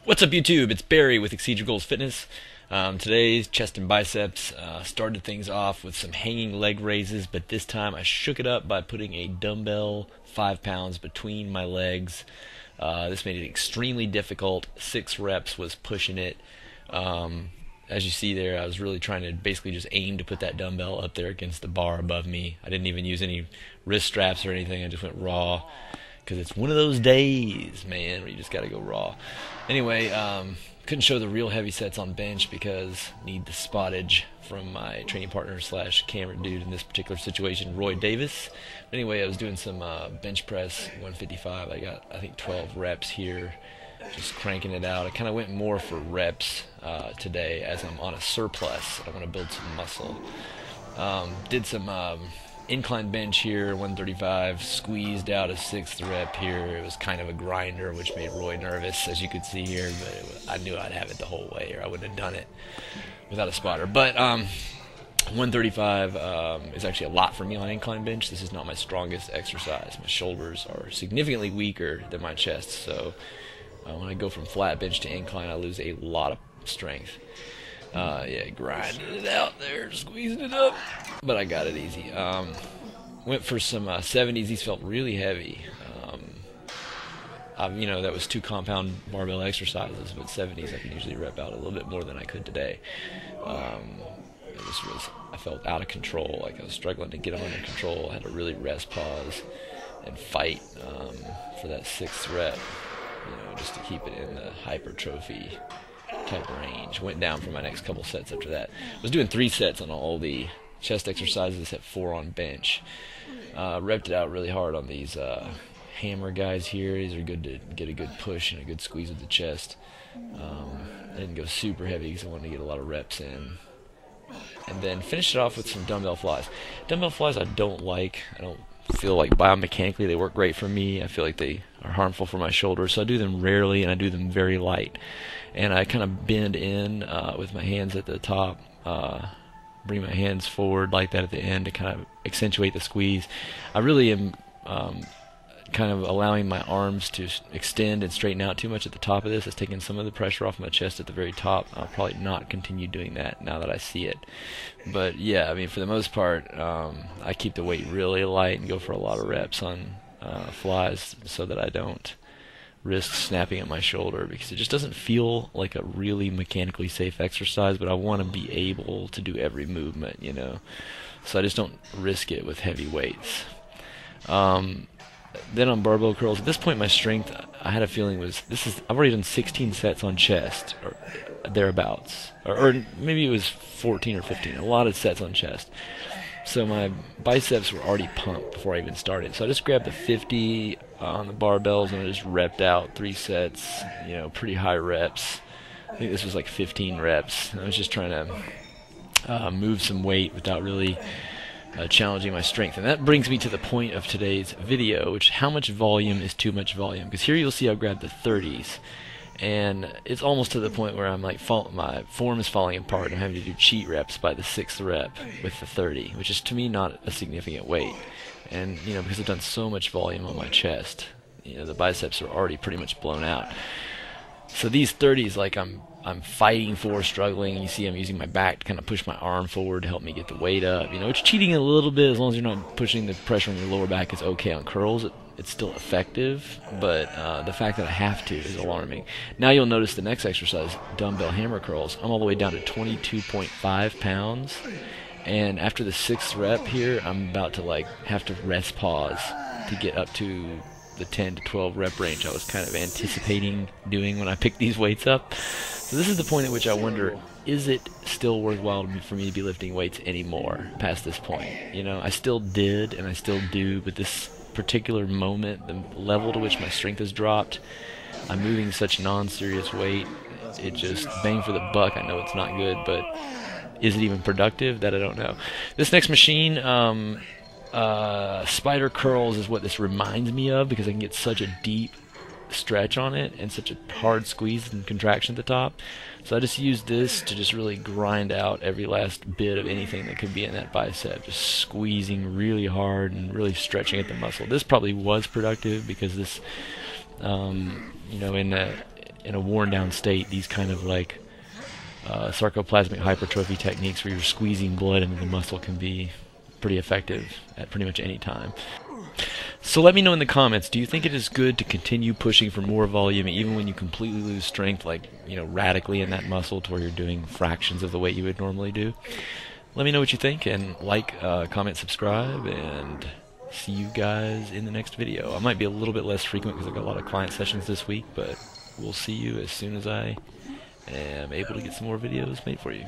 What's up, YouTube? It's Barry with Exceed Your Goals Fitness. Today's chest and biceps. Started things off with some hanging leg raises, but this time I shook it up by putting a dumbbell 5 pounds between my legs. This made it extremely difficult. 6 reps was pushing it. As you see there, I was really trying to basically just aim to put that dumbbell up there against the bar above me. I didn't even use any wrist straps or anything. I just went raw. Because it's one of those days, man, where you just got to go raw. Anyway, couldn't show the real heavy sets on bench because need the spottage from my training partner slash camera dude in this particular situation, Roy Davis. Anyway, I was doing some bench press, 155. I got, I think, 12 reps here, just cranking it out. I kind of went more for reps today as I'm on a surplus. I want to build some muscle. Did some incline bench here, 135, squeezed out a 6th rep here. It was kind of a grinder, which made Roy nervous, as you could see here, but I knew I'd have it the whole way, or I wouldn't have done it without a spotter. But 135 is actually a lot for me on incline bench. This is not my strongest exercise. My shoulders are significantly weaker than my chest, so when I go from flat bench to incline, I lose a lot of strength. Yeah, grinding it out there, squeezing it up, but I got it easy. Went for some 70s. These felt really heavy. That was 2 compound barbell exercises, but 70s I can usually rep out a little bit more than I could today. I felt out of control, like I was struggling to get them under control. I had to really rest, pause, and fight for that 6th rep, just to keep it in the hypertrophy type range. Went down for my next couple sets after that. I was doing 3 sets on all the chest exercises at 4 on bench. Repped it out really hard on these hammer guys here. These are good to get a good push and a good squeeze of the chest. I didn't go super heavy because I wanted to get a lot of reps in. And then finished it off with some dumbbell flies. Dumbbell flies I don't like. I don't feel like biomechanically they work great for me. I feel like they are harmful for my shoulders, so I do them rarely, and I do them very light. And I kind of bend in with my hands at the top, bring my hands forward like that at the end to kind of accentuate the squeeze. I really am kind of allowing my arms to extend and straighten out too much at the top of this. It's taking some of the pressure off my chest at the very top. I'll probably not continue doing that now that I see it. But yeah, I mean, for the most part, I keep the weight really light and go for a lot of reps on flies so that I don't risk snapping at my shoulder, because it just doesn't feel like a really mechanically safe exercise, but I want to be able to do every movement, so I just don't risk it with heavy weights. Then on barbell curls, at this point my strength, I had a feeling was, I've already done 16 sets on chest, or thereabouts, or maybe it was 14 or 15, a lot of sets on chest. So my biceps were already pumped before I even started. So I just grabbed the 50 on the barbells and I just repped out 3 sets, pretty high reps. I think this was like 15 reps. I was just trying to move some weight without really challenging my strength. And that brings me to the point of today's video, which how much volume is too much volume? Because here you'll see I've grabbed the 30s. And it's almost to the point where I'm like, my form is falling apart. I'm having to do cheat reps by the 6th rep with the 30, which is to me not a significant weight. And because I've done so much volume on my chest, the biceps are already pretty much blown out. So these 30s, like I'm fighting for, struggling, and you see I'm using my back to kind of push my arm forward to help me get the weight up. It's cheating a little bit. As long as you're not pushing the pressure on your lower back, is okay. On curls, it's still effective, but the fact that I have to is alarming. Now you'll notice the next exercise, dumbbell hammer curls. I'm all the way down to 22.5 pounds, and after the 6th rep here, I'm about to have to rest pause to get up to the 10 to 12 rep range I was kind of anticipating doing when I picked these weights up. So this is the point at which I wonder, is it still worthwhile for me to be lifting weights anymore past this point? I still did and I still do, but this particular moment, the level to which my strength has dropped, I'm moving such non-serious weight, it just bang for the buck. I know it's not good, but is it even productive? That I don't know. This next machine, spider curls, is what this reminds me of, because I can get such a deep stretch on it and such a hard squeeze and contraction at the top. So I just use this to just really grind out every last bit of anything that could be in that bicep, just squeezing really hard and really stretching at the muscle. This probably was productive because this, in in a worn down state, these kind of like sarcoplasmic hypertrophy techniques where you're squeezing blood into the muscle can be pretty effective at pretty much any time. So let me know in the comments, do you think it is good to continue pushing for more volume even when you completely lose strength, like, you know, radically in that muscle to where you're doing fractions of the weight you would normally do? Let me know what you think, and like, comment, subscribe, and see you guys in the next video. I might be a little bit less frequent because I've got a lot of client sessions this week, but we'll see you as soon as I am able to get some more videos made for you.